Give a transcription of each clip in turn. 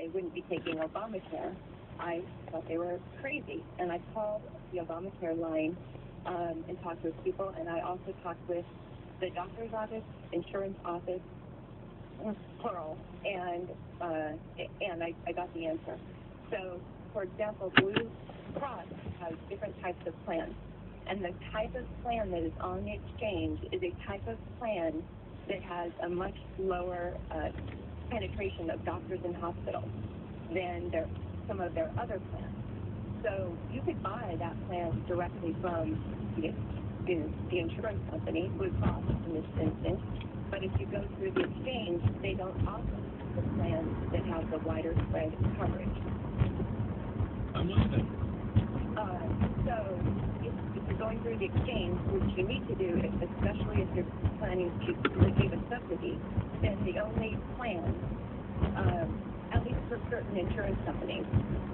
they wouldn't be taking Obamacare, I thought they were crazy. And I called the Obamacare line and talked with people, and I also talked with the doctor's office, insurance office, plural, and I got the answer. So, for example, Blue Cross has different types of plans, and the type of plan that is on the exchange is a type of plan that has a much lower penetration of doctors and hospitals than some of their other plans. So you could buy that plan directly from the insurance company, Blue Cross in this instance, but if you go through the exchange, they don't offer the plans that have the wider spread coverage. I'm listening. So if you're going through the exchange, which you need to do, especially if you're planning to receive a subsidy, then the only plan, at least for certain insurance companies,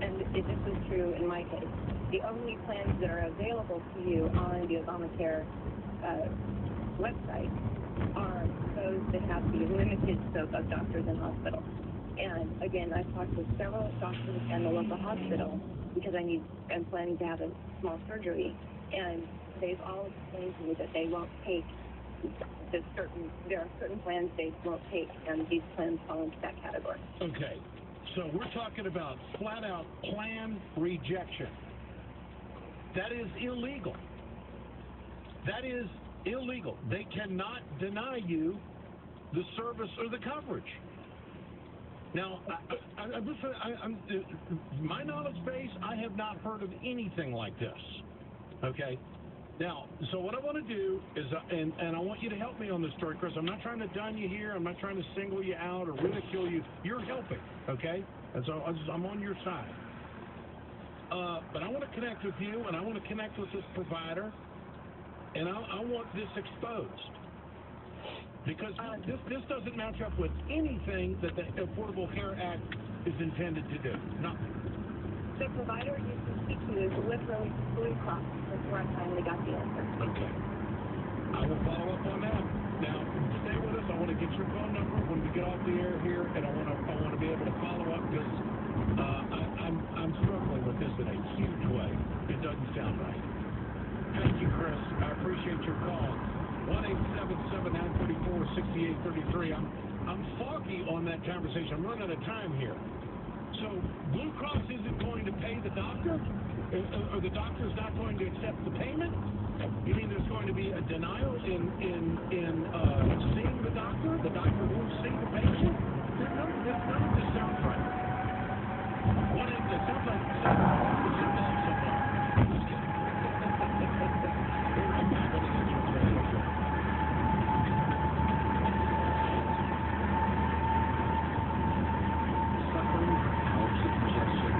and this was true in my case, the only plans that are available to you on the Obamacare website are those that have the limited scope of doctors and hospitals. And again, I've talked with several doctors and the local hospital because I'm planning to have a small surgery, and they've all explained to me that they won't take there are certain plans they won't take, and these plans fall into that category. Okay, so we're talking about flat-out plan rejection. That is illegal. That is illegal. They cannot deny you the service or the coverage. Now, my knowledge base, I have not heard of anything like this. Okay? Now, so what I want to do is, and I want you to help me on this story, Chris. I'm not trying to dun you here. I'm not trying to single you out or ridicule you. You're helping, okay? And so I'm on your side. But I want to connect with you, and I want to connect with this provider, and I want this exposed. Because this doesn't match up with anything that the Affordable Care Act is intended to do. Nothing. The provider you can speak to is literally Blue Cross. That's where I finally got the answer. Okay. I will follow up on that. Now, stay with us. I want to get your phone number when we get off the air here, and I want to be able to follow up because I'm struggling with this in a huge way. It doesn't sound right. Thank you, Chris. I appreciate your call. 1-877-934-6833. I'm foggy on that conversation. I'm running out of time here. So Blue Cross isn't going to pay the doctor? Or the doctor's not going to accept the payment? You mean there's going to be a denial in seeing the doctor? The doctor won't see the patient? None of this sounds right. It sounds like it's involved somewhere. Just kidding. I'm not going to answer the radio show. Suffering or suggestion.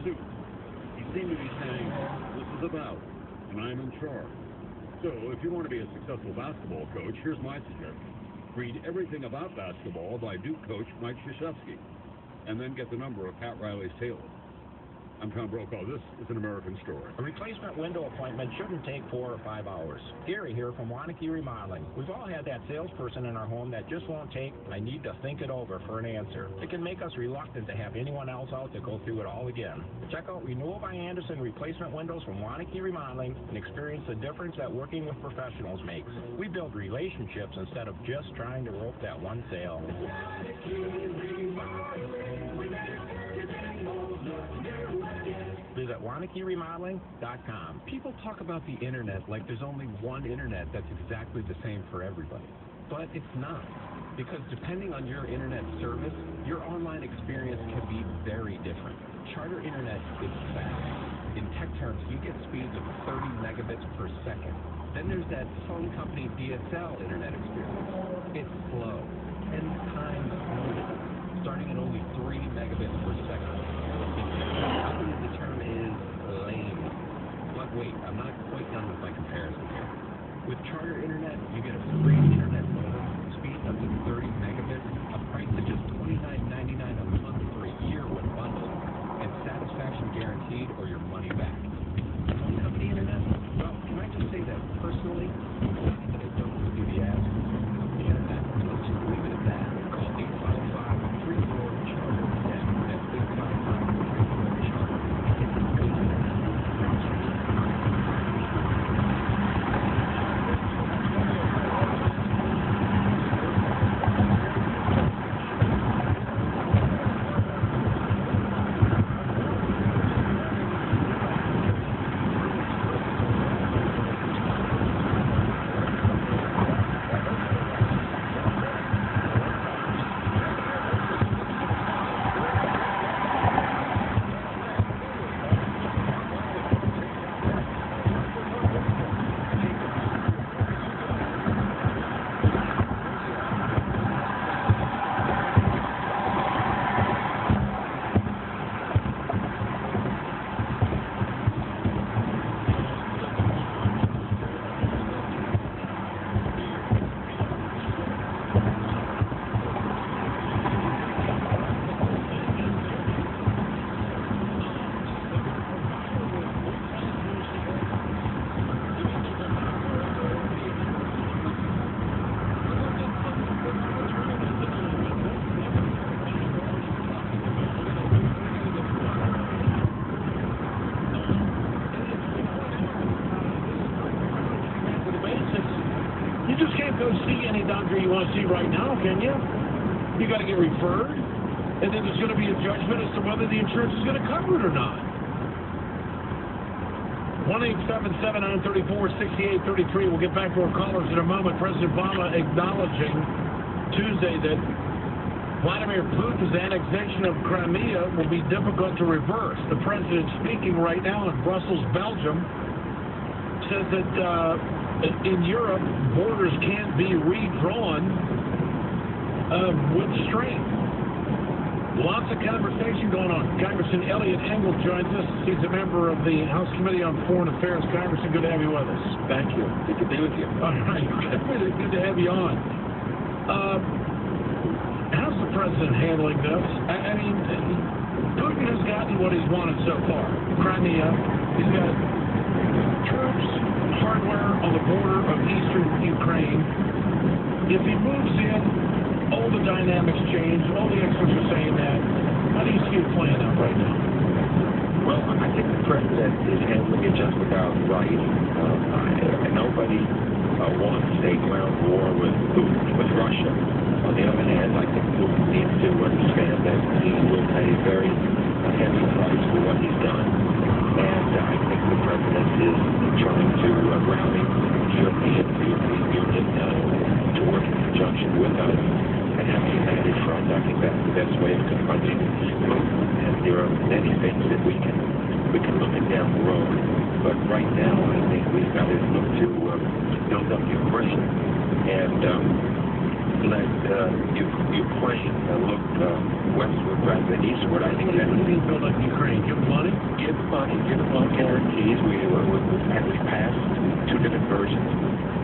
Suit. He seemed to be saying, this is about, and I'm in charge. So, if you want to be a successful basketball coach, here's my suggestion. Read Everything About Basketball by Duke coach Mike Krzyzewski, and then get the number of Pat Riley's tailor. I'm Tom Brokaw. This is An American Story. A replacement window appointment shouldn't take 4 or 5 hours. Gary here from Wanakee Remodeling. We've all had that salesperson in our home that just won't take, I need to think it over for an answer. It can make us reluctant to have anyone else out to go through it all again. Check out Renewal by Anderson replacement windows from Wanakee Remodeling and experience the difference that working with professionals makes. We build relationships instead of just trying to rope that one sale. Visit WanakeeRemodeling.com. People talk about the internet like there's only one internet that's exactly the same for everybody. But it's not. Because depending on your internet service, your online experience can be very different. Charter internet is fast. In tech terms, you get speeds of 30 megabits per second. Then there's that phone company DSL internet experience. It's slow and time limited, starting at only 3 megabits per second. I believe the term is lame. But wait, I'm not quite done with my comparison here. With Charter Internet, you get a free internet modem, speeds up to 30 megabits, a price of just $29.99 a month for a year when bundled, and satisfaction guaranteed or your money back. Phone company internet? Well, can I just say that personally, that I don't do the ads for the internet. Let's just leave it at that. Call 855-34-CHARTER. That's 855-34-CHARTER. Go see any doctor you want to see right now, can you? You got to get referred, and then there's going to be a judgment as to whether the insurance is going to cover it or not. 1-877-934-6833. We'll get back to our callers in a moment. President Obama acknowledging Tuesday that Vladimir Putin's annexation of Crimea will be difficult to reverse. The president, speaking right now in Brussels, Belgium, says that in Europe, borders can't be redrawn with strength. Lots of conversation going on. Congressman Elliot Engel joins us. He's a member of the House Committee on Foreign Affairs. Congressman, good to have you with us. Thank you. Good to be with you. All right. Good to have you on. How's the president handling this? I mean, Putin has gotten what he's wanted so far. Crimea. He's got troops, hardware on the border of eastern Ukraine. If he moves in, all the dynamics change. All the experts are saying that. How do you see it playing out right now? Well, I think the president is handling it just about right. Nobody wants a ground war with Putin, with Russia. On the other hand, I think Putin needs to understand that he will pay a very heavy price for what he's done. And I think the president is trying to rally the European Union to work in conjunction with us and have a united front. I think that's the best way of confronting Putin. And there are many things that we can look at down the road. But right now, I think we've got to look to build up Ukraine. And let Ukraine look westward rather than eastward. I think that What do you mean build up Ukraine? Give them money? give them loan guarantees. We've passed two different versions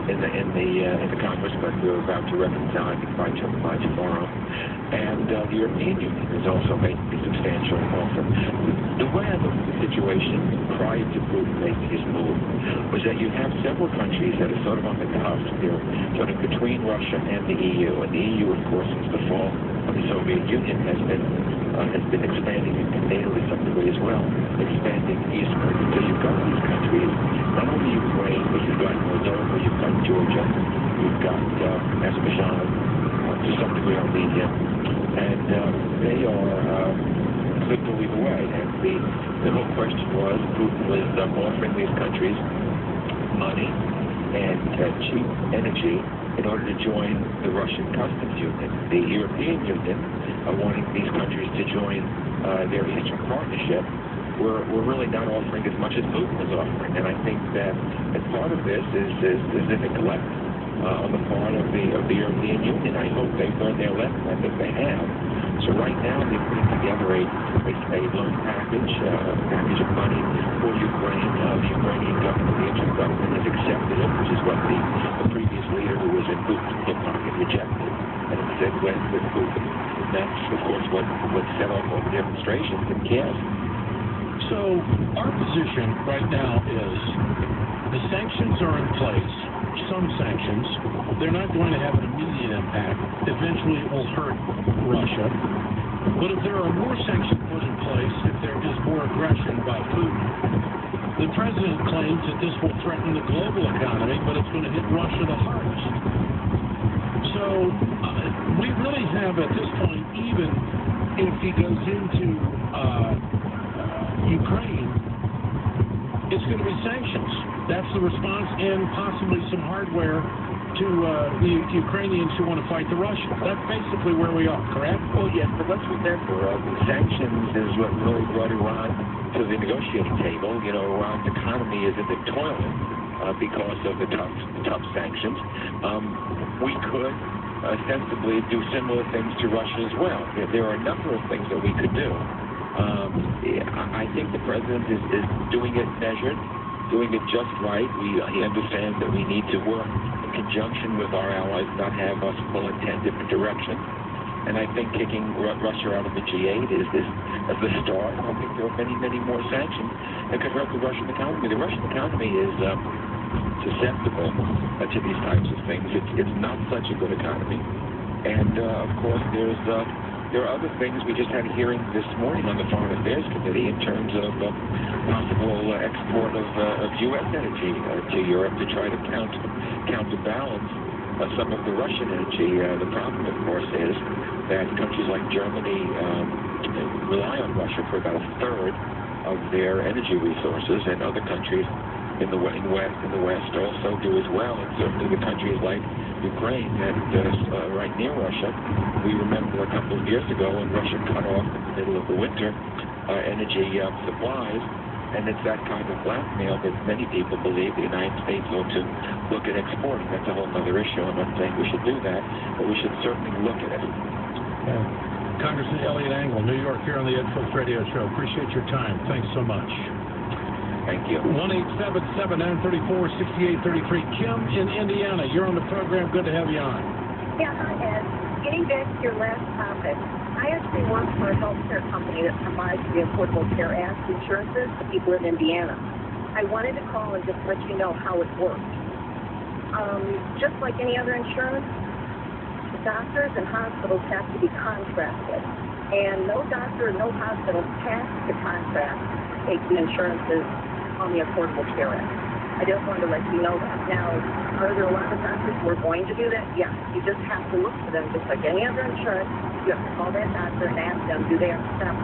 in the Congress, but we're about to reconcile, I think, by tomorrow. And the European Union has also made a substantial offer. The way I looked at the situation prior to Putin making his move was that you have several countries that are sort of on the cusp. They're sort of between Russia and the EU. And the EU, of course, since the fall of the Soviet Union, has been expanding into NATO to some degree as well, expanding eastward. So you've got these countries, not only Ukraine, but you've got Moldova, you've got Georgia, you've got Azerbaijan, to some degree Armenia, and they are could go either way. And the whole question was, Putin was offering these countries money and cheap energy in order to join the Russian customs union. The European Union, wanting these countries to join their Eastern Partnership, we're really not offering as much as Putin is offering. And I think that as part of this is a neglect on the part of the European Union. I hope they've learned their lesson. I think they have. So right now they're putting together a loan package, of money for Ukraine. The Ukrainian government, the interim government, has accepted it, which is what the previous leader who was in Putin's hip pocket rejected, and instead went with Putin. And that's, of course, what set off all the demonstrations in Kiev. So our position right now is the sanctions are in place, some sanctions. They're not going to have an immediate impact. Eventually it will hurt Russia. But if there are more sanctions put in place, if there is more aggression by Putin, the president claims that this will threaten the global economy, but it's going to hit Russia the hardest. So we really have at this point, even if he goes into Ukraine, it's going to be sanctions. That's the response, and possibly some hardware to the Ukrainians who want to fight the Russians. That's basically where we are, correct? Well, yes, but let's remember, the sanctions is what really brought Iran to the negotiating table. You know, Iran's economy is in the toilet because of the tough sanctions. We could ostensibly do similar things to Russia as well. There are a number of things that we could do. I think the president is doing it measured, doing it just right. He understands that we need to work in conjunction with our allies, not have us pull in 10 different directions. And I think kicking Russia out of the G8 is the start. I think there are many, many more sanctions that could hurt the Russian economy. The Russian economy is susceptible to these types of things. It's not such a good economy. And, of course, there are other things. We just had a hearing this morning on the Foreign Affairs Committee in terms of possible export of U.S. energy to Europe to try to counterbalance some of the Russian energy. The problem, of course, is that countries like Germany rely on Russia for about a third of their energy resources, and other countries in the West also do as well, and certainly the countries like Ukraine that right near Russia. We remember a couple of years ago when Russia cut off in the middle of the winter energy supplies, and it's that kind of blackmail that many people believe the United States ought to look at exporting. That's a whole other issue. I'm not saying we should do that, but we should certainly look at it. Congressman Elliot Engel, New York, here on the Ed Phillips Radio Show. Appreciate your time. Thanks so much. Thank you. 1-877-934-6833. Kim in Indiana, you're on the program. Good to have you on. Yeah, hi, Ed. Getting back to your last topic, I actually work for a health care company that provides the Affordable Care Act insurances to people in Indiana. I wanted to call and just let you know how it works. Just like any other insurance, doctors and hospitals have to be contracted. And no doctor, no hospital has to contract to take the insurances on the Affordable Care Act. I just wanted to let you know that. Now, are there a lot of doctors who are going to do that? Yeah. You just have to look for them just like any other insurance. You have to call that doctor and ask them, do they accept,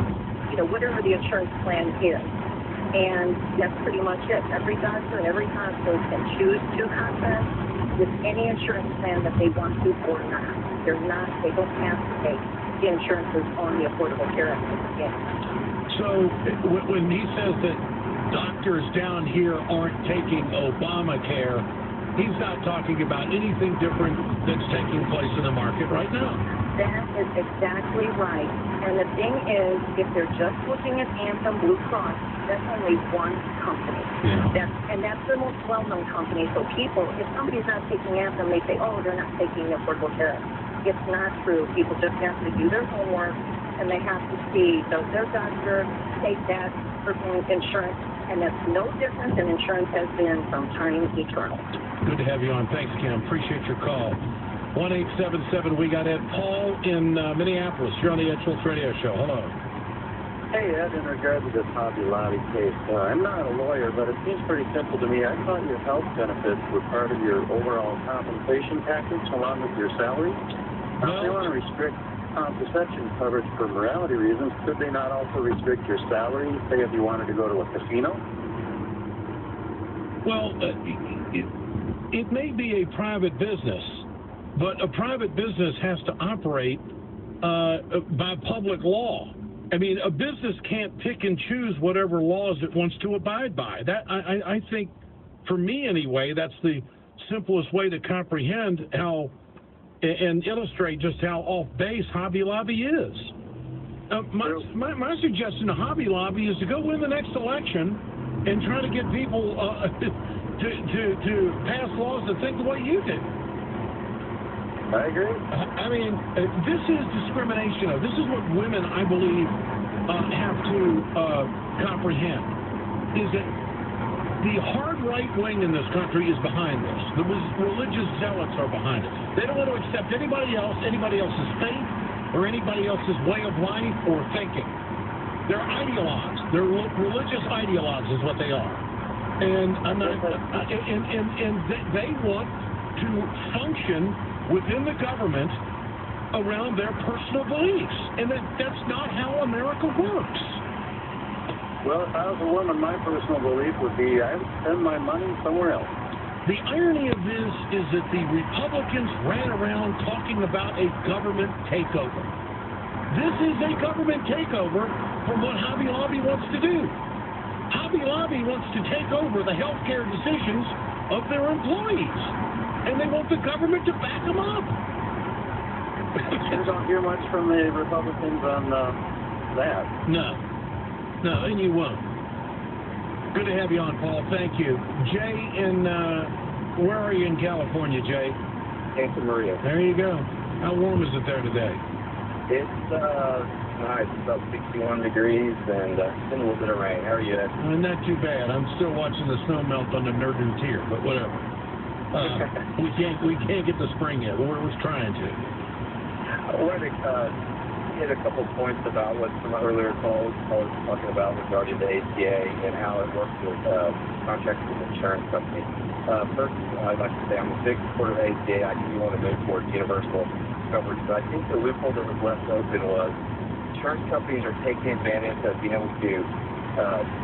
whatever the insurance plan is. And that's pretty much it. Every doctor and every hospital can choose to contract with any insurance plan that they want to or not. They don't have to take the insurances on the Affordable Care Act again. So when he says that doctors down here aren't taking Obamacare, He's not talking about anything different that's taking place in the market right now. That is exactly right. And the thing is, if they're just looking at Anthem Blue Cross, that's only one company. Yeah. That's the most well-known company. So people, if somebody's not taking Anthem, they say, oh, they're not taking Affordable Care. It's not true. People just have to do their homework, and they have to see, does their doctor take that person's insurance? And that's no different than insurance has been from time eternal. Good to have you on. Thanks, Kim. Appreciate your call. 1-877, we got Ed. Paul in Minneapolis. You're on the Ed Schultz Radio Show. Hello. Hey, Ed, in regard to this Hobby Lobby case, I'm not a lawyer, but it seems pretty simple to me. I thought your health benefits were part of your overall compensation package along with your salary. If they want to restrict contraception coverage for morality reasons, could they not also restrict your salary, say if you wanted to go to a casino? Well, it may be a private business, but a private business has to operate by public law. I mean, a business can't pick and choose whatever laws it wants to abide by. That I think, for me anyway, that's the simplest way to comprehend how and illustrate just how off base Hobby Lobby is. My suggestion to Hobby Lobby is to go win the next election and try to get people to pass laws that think the way you do. I agree. I mean, this is discrimination. This is what women, I believe, have to comprehend, is that the hard right wing in this country is behind this. The religious zealots are behind it. They don't want to accept anybody else's faith, or anybody else's way of life or thinking. They're ideologues. They're religious ideologues is what they are. And they want to function within the government around their personal beliefs. And that's not how America works. Well, if I was a woman, my personal belief would be I would spend my money somewhere else. The irony of this is that the Republicans ran around talking about a government takeover. This is a government takeover from what Hobby Lobby wants to do. Hobby Lobby wants to take over the health care decisions of their employees, and they want the government to back them up. You don't hear much from the Republicans on that. No, and you won't. Good to have you on, Paul. Thank you. Jay in, where are you in California, Jay? Santa Maria. There you go. How warm is it there today? It's nice. It's about 61 degrees, and it's been a little bit of rain. How are you, Ed? Not too bad. I'm still watching the snow melt on the northern tier, but whatever. We can't get the spring yet. We're trying to. I wanted to hit a couple points about what some earlier callers were talking about regarding the ACA and how it works with contracts with insurance companies. First, I'd like to say I'm a big supporter of ACA. I do want to move towards universal coverage, but I think the loophole that was left open was insurance companies are taking advantage of being able to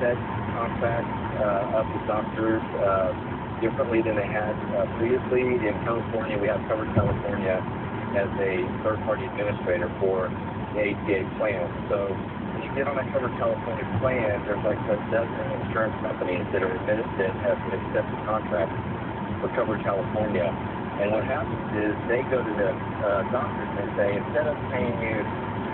set contracts up with doctors differently than they had previously. In California, we have Covered California as a third-party administrator for the ACA plan. So when you get on that Covered California plan, there's like a dozen insurance companies that are admitted that have accepted contracts for Covered California. And what happens is they go to the doctors and say, instead of paying you,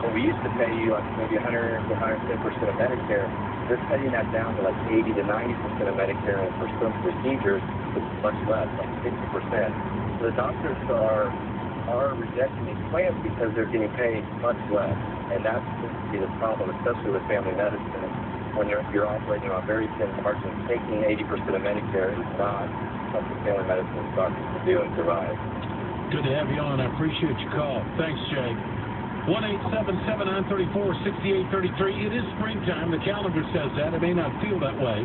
well, we used to pay you like maybe 100 to 110% of Medicare, they're cutting that down to like 80 to 90% of Medicare, and for some procedures, it's much less, like 60%. So the doctors are rejecting these plans because they're getting paid much less, and that seems to be the problem, especially with family medicine. When you're operating on very thin margins, taking 80% of Medicare is not something family medicine doctors can do and survive. Good to have you on. I appreciate your call. Thanks, Jay. 1-877-934-6833. It is springtime. The calendar says that. It may not feel that way.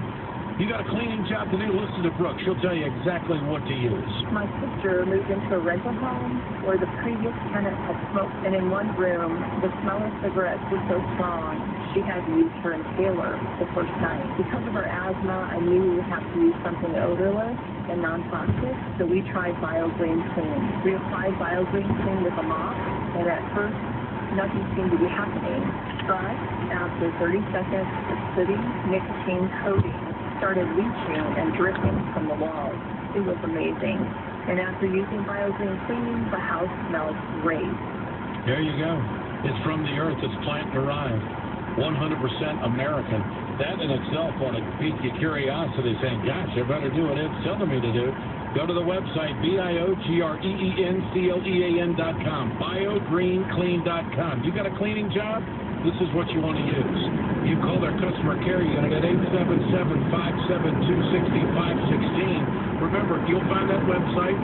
You got a cleaning job to do? Listen to Brooke. She'll tell you exactly what to use. My sister moved into a rental home where the previous tenant had smoked, and in one room, the smell of cigarettes was so strong, she had to use her inhaler the first night. Because of her asthma, I knew we would have to use something odorless and non-toxic, so we tried BioGreen Clean. We applied BioGreen Clean with a mop, and at first, nothing seemed to be happening. But after 30 seconds, the sooty nicotine coating started leaching and dripping from the walls. It was amazing. And after using BioGreen cleaning, the house smells great. There you go. It's from the earth. It's plant-derived. 100% American. That in itself ought to pique your curiosity, saying, gosh, I better do what it's telling me to do. Go to the website, BioGreenClean.com, BioGreenClean.com. You got a cleaning job? This is what you want to use. You call their customer care unit at 877-572-6516. Remember, you'll find that website,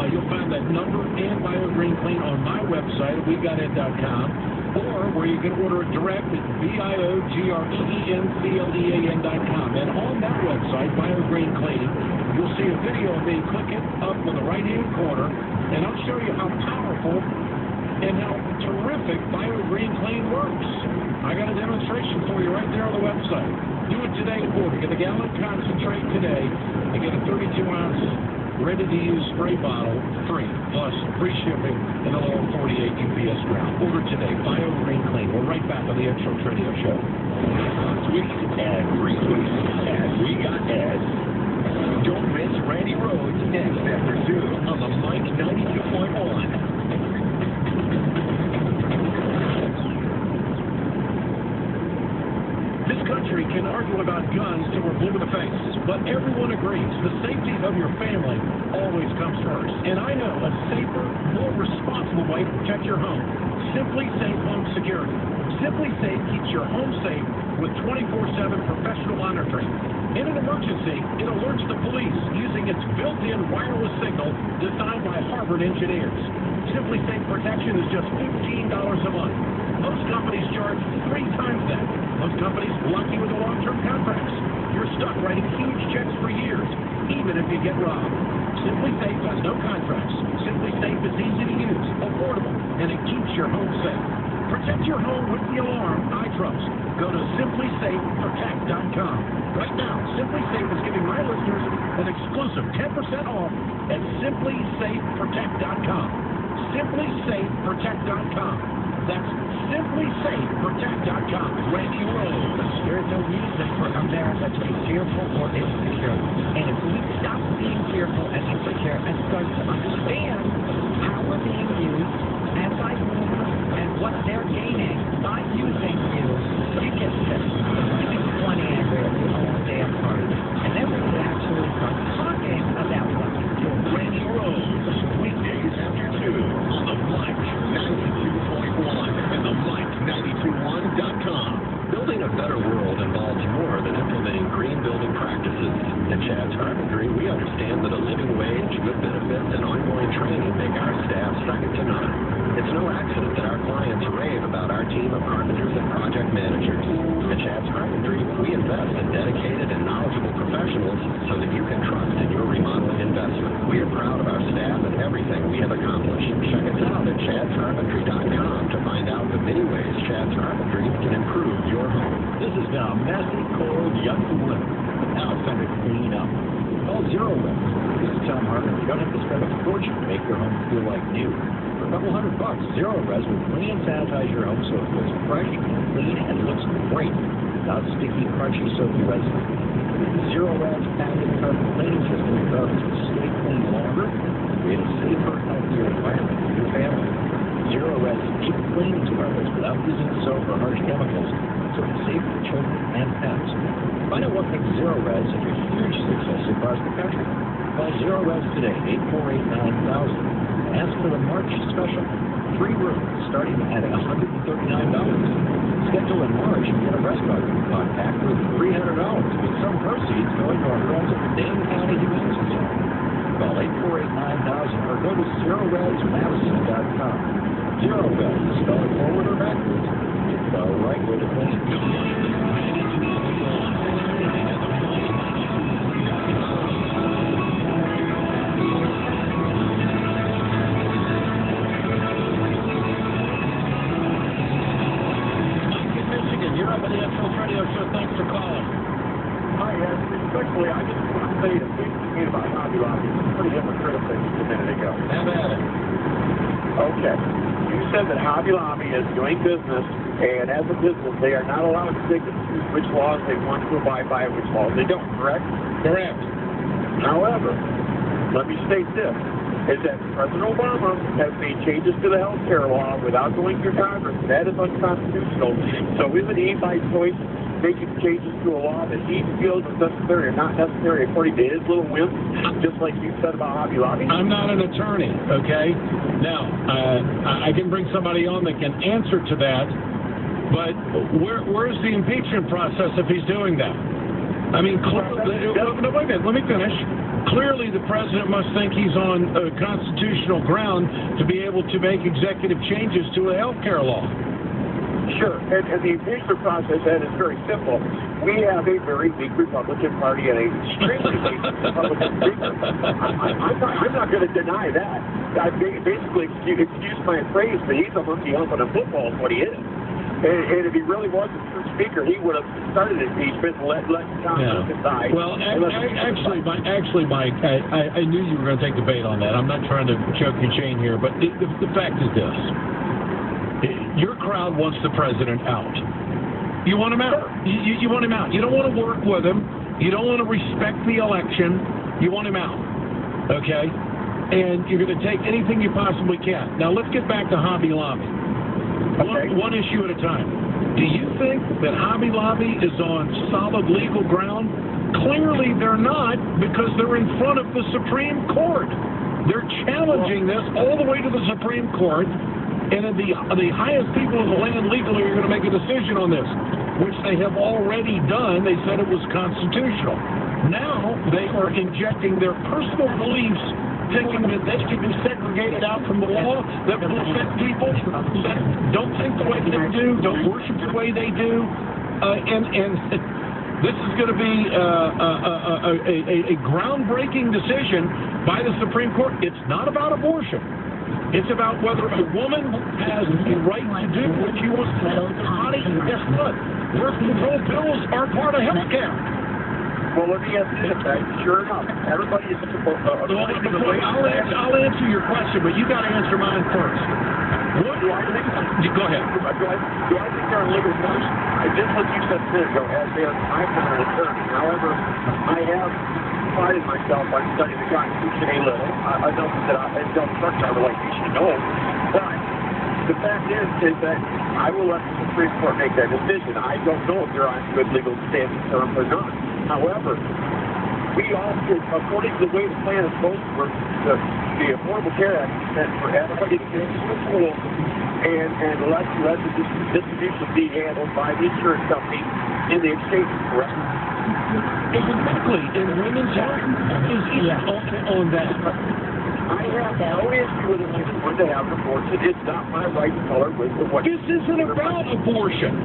you'll find that number and BioGreen Clean on my website at WeGotIt.com. Or where you can order it direct at BioGreenClean.com. And on that website, BioGreen Clean, you'll see a video of me. Click it up in the right-hand corner, and I'll show you how powerful and how terrific BioGreen Clean works. I got a demonstration for you right there on the website. Do it today and order. Get a gallon concentrate today and get a 32-ounce ready-to-use spray bottle free, plus free shipping and a little 48 UPS ground. Order today. BioGreen Clean. We're right back on the X-Ray Radio Show. Tweet and retweet at We Got Ads. Don't miss Randy Rhodes next after 2 on the Mike 92.1. This country can argue about guns till we're blue in the face, but everyone agrees the safety of your family always comes first. And I know a safer, more responsible way to protect your home. Simply Safe Home Security. Simply Safe keeps your home safe with 24/7 professional monitoring. In an emergency, it alerts the police using its built-in wireless signal designed by Harvard engineers. Simply Safe protection is just $15 a month. Most companies charge 3 times that. Most companies lock you into long-term contracts. You're stuck writing huge checks for years, even if you get robbed. Simply Safe has no contracts. Simply Safe is easy to use, affordable, and it keeps your home safe. Protect your home with the alarm I trust. Go to simplysafeprotect.com. Right now, Simply Safe is giving my listeners an exclusive 10% off at simplysafeprotect.com. simplysafeprotect.com. That's simplysafeprotect.com. Randy Rhodes. There is no reason for America to be fearful or insecure. And if we stop being fearful and insecure and start to understand how we're being used and by whom and what they're gaining by using you, you get sick. You get plenty angry at your own damn party. And then we can actually start talking about what you do. Randy Rhodes, weekdays after 2 on the Mike 92.1 and the Mike921.com. Building a better world involves more than implementing green building practices. At Chad's Carpentry, we understand that a living wage, good benefits, and ongoing training make our staff second to none. It's no accident that our clients rave about our team of carpenters and project managers. At Chad's Carpentry, we invest in dedicated and knowledgeable professionals so that you can trust in your remodeling investment. We are proud of our staff and everything we have accomplished. Check us out at chadscarpentry.com to find out the many ways Chad's Carpentry can improve your home. This has been a messy, cold, yucky winter. Now it's time to clean up. Call Zero Web. This is Tom Hartman. You don't have to spend a fortune to make your home feel like new. For a couple $100, Zero Res will clean and sanitize your home so it feels fresh, clean, and looks great without sticky, crunchy, soapy residue. Zero Res patented carpet cleaning system allows you to stay clean longer, create a safer, healthier environment for your family. Zero Res deep cleans carpets without using soap or harsh chemicals, so it's safe for children and pets. Find out what makes Zero Res such a huge success across the country. Call Zero Res today, 848-9000. Ask for the March special. 3 rooms starting at $139. Schedule in March and get a rest compact with $300, with some proceeds going to our friends at the Dane County Humane Society. Call 848-9000 or go to ZeroResMadison.com. Zero Res, spell it forward or backwards. It's the right way to clean. Thanks for calling. Hi, yes. Respectfully, I just want to say that speaking about Hobby Lobby was pretty hypocritical just a minute ago. Have at it. Okay. You said that Hobby Lobby is doing business, and as a business, they are not allowed to stick to which laws they want to abide by and which laws they don't, correct? Correct. However, let me state this, is that President Obama has made changes to the health care law without going through Congress. That is unconstitutional. So isn't he by choice making changes to a law that he feels is necessary or not necessary according to his little whim, just like you said about Hobby Lobby? I'm not an attorney, okay? Now, I can bring somebody on that can answer to that, but where's the impeachment process if he's doing that? I mean, no, wait a minute, let me finish. Clearly, the president must think he's on constitutional ground to be able to make executive changes to a health care law. Sure, and the impeachment process, Ed, is very simple. We have a very weak Republican Party and an extremely weak Republican speaker. I'm not going to deny that. I basically, excuse my phrase, but he's a monkey humping a football is what he is. And if he really was a true speaker, he would have started impeachment and let Congress decide. Well, actually, Mike, I knew you were going to take the bait on that. I'm not trying to choke your chain here, but the fact is this. Your crowd wants the president out. You want him out. You want him out. You don't want to work with him. You don't want to respect the election. You want him out. Okay? And you're going to take anything you possibly can. Now, let's get back to Hobby Lobby. Okay. One issue at a time. Do you think that Hobby Lobby is on solid legal ground? Clearly they're not, because they're in front of the Supreme Court. They're challenging this all the way to the Supreme Court, and the highest people in the land legally are going to make a decision on this, which they have already done. They said it was constitutional. Now they are injecting their personal beliefs, thinking that they should be segregated out from the law, that will affect people that don't think the way they do, don't worship the way they do, and this is going to be a groundbreaking decision by the Supreme Court. It's not about abortion. It's about whether a woman has the right to do what she wants to do with her body. Guess what? Birth control pills are part of health care. Well, let me ask you this, sure enough, everybody is supposed to... I'll answer your question, but you got to answer mine first. What do I think? Go ahead. Do I think they're legal first? Just what you said a minute ago, as I'm not an attorney. However, I have prided myself on studying the Constitution a little. I know that I don't trust our like you should know, but the fact is that I will let the Supreme Court make that decision. I don't know if they're on good legal standing terms or not. However, we all should, according to the way the plan is supposed to work, the Affordable Care Act is meant for everybody to get into the pool and let the distribution be handled by the insurance company in the exchange, correct? Exactly, and women's health is on that. I have no issue with if you want to have an abortion. It's not my right to color with what. This isn't about abortion.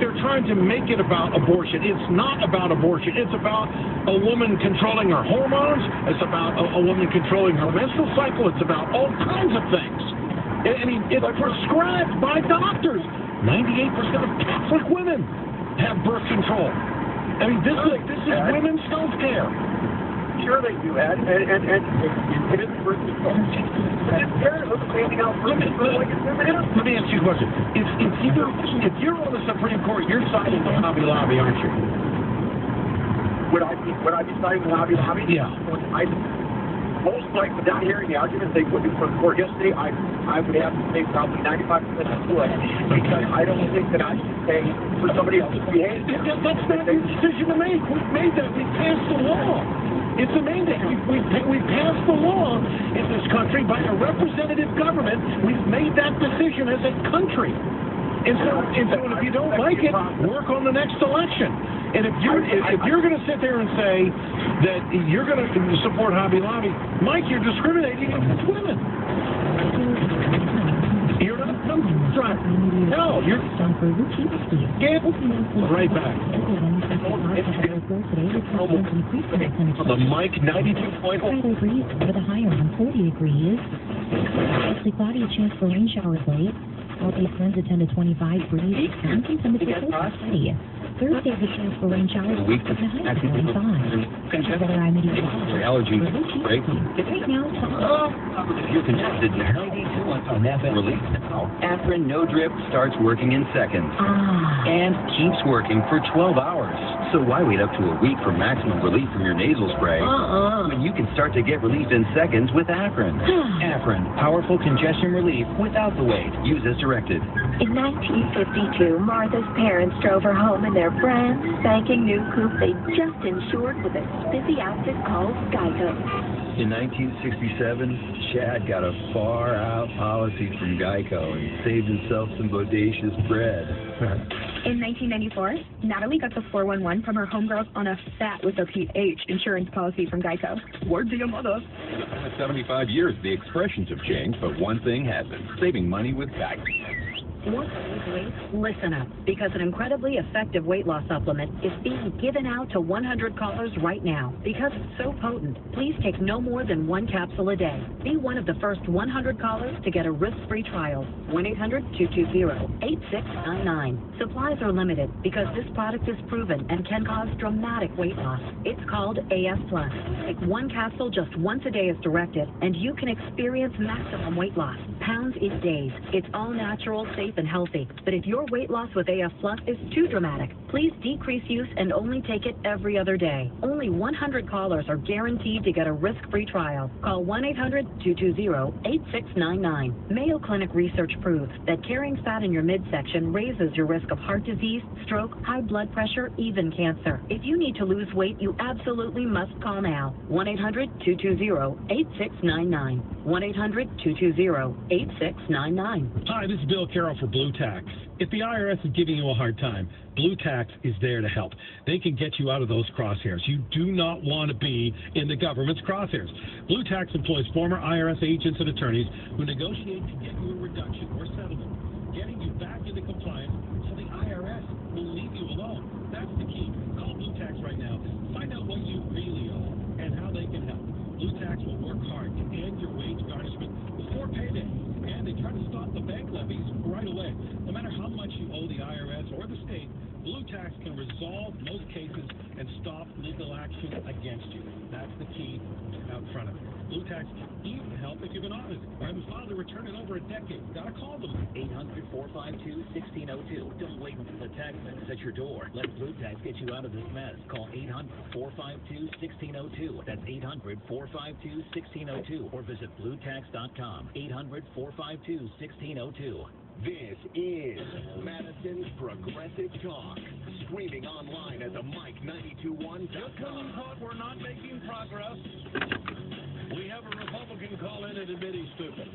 They're trying to make it about abortion. It's not about abortion. It's about a woman controlling her hormones. It's about a woman controlling her menstrual cycle. It's about all kinds of things. I mean, it's prescribed by doctors. 98% of Catholic women have birth control. I mean, this is women's health care. Sure they do, Ed, and it is birth control. Let me ask you a question. If you're on the Supreme Court, you're siding with Hobby Lobby, aren't you? Would I be siding with Hobby Lobby? Yeah. Most likely, without hearing the arguments they put before the court yesterday, I would have to say probably 95% support, because I don't think that I should pay for somebody else's behavior. That's not your decision to make. We've made that. We passed the law. It's a mandate. We passed the law in this country by a representative government. We've made that decision as a country. And so if you don't like it, work on the next election. And if you're going to sit there and say that you're going to support Hobby Lobby, Mike, you're discriminating against women. You're not trying. No, you're right back. The Mike 92.0. With a high around 40 degrees. Mostly cloudy, a chance for rain showers late. Southeast winds at 10 to 25 breeze. Mountain temperature close to steady. Thursday, the chance for rain showers with a high of 25. Weather I'm allergy break. Right now, You're connected to 92 on FM. Release now. Afrin No Drip starts working in seconds. And keeps working for 12 hours. So why wait up to a week for maximum relief from your nasal spray when you can start to get relief in seconds with Afrin? Afrin, powerful congestion relief without the wait. Use as directed. In 1952, Martha's parents drove her home in their brand spanking new coupe they just insured with a spiffy outfit called Geico. In 1967, Chad got a far-out policy from Geico and saved himself some bodacious bread. In 1994, Natalie got the 411 from her homegirls on a fat with a PH insurance policy from Geico. Word to your mother. In the past 75 years, the expressions have changed, but one thing hasn't: saving money with Geico. Want to lose weight? Listen up, because an incredibly effective weight loss supplement is being given out to 100 callers right now. Because it's so potent, please take no more than 1 capsule a day. Be one of the first 100 callers to get a risk-free trial. 1-800-220-8699. Supplies are limited because this product is proven and can cause dramatic weight loss. It's called AF Plus. Take 1 capsule just once a day as directed, and you can experience maximum weight loss. Pounds in days. It's all natural, safe, and healthy. But if your weight loss with AF Plus is too dramatic, please decrease use and only take it every other day. Only 100 callers are guaranteed to get a risk-free trial. Call 1-800-220-8699. Mayo Clinic research proves that carrying fat in your midsection raises your risk of heart disease, stroke, high blood pressure, even cancer. If you need to lose weight, you absolutely must call now. 1-800-220-8699. 1-800-220-8699. Hi, this is Bill Carroll for Blue Tax. If the IRS is giving you a hard time, Blue Tax is there to help. They can get you out of those crosshairs. You do not want to be in the government's crosshairs. Blue Tax employs former IRS agents and attorneys who negotiate to get you a reduction or settlement, getting you back into compliance so the IRS will leave you alone. That's the key. Call Blue Tax right now. Find out what you really owe and how they can help. Blue Tax will work hard to end your wage garnishment before payday. And they try to stop the bank levies right away. No matter how much you owe the IRS or the state, Blue Tax can resolve most cases and stop legal action against you. That's the key out front of it. Blue Tax can even help if you've been honest or haven't filed a return in over a decade. Gotta call them. 800-452-1602. Don't wait until the tax man is at your door. Let Blue Tax get you out of this mess. Call 800-452-1602. That's 800-452-1602. Or visit BlueTax.com. 800-452-1602. This is Madison's Progressive Talk. Streaming online at themike921.com. Just when we thought we're not making progress, we have a Republican call in and admit he's stupid.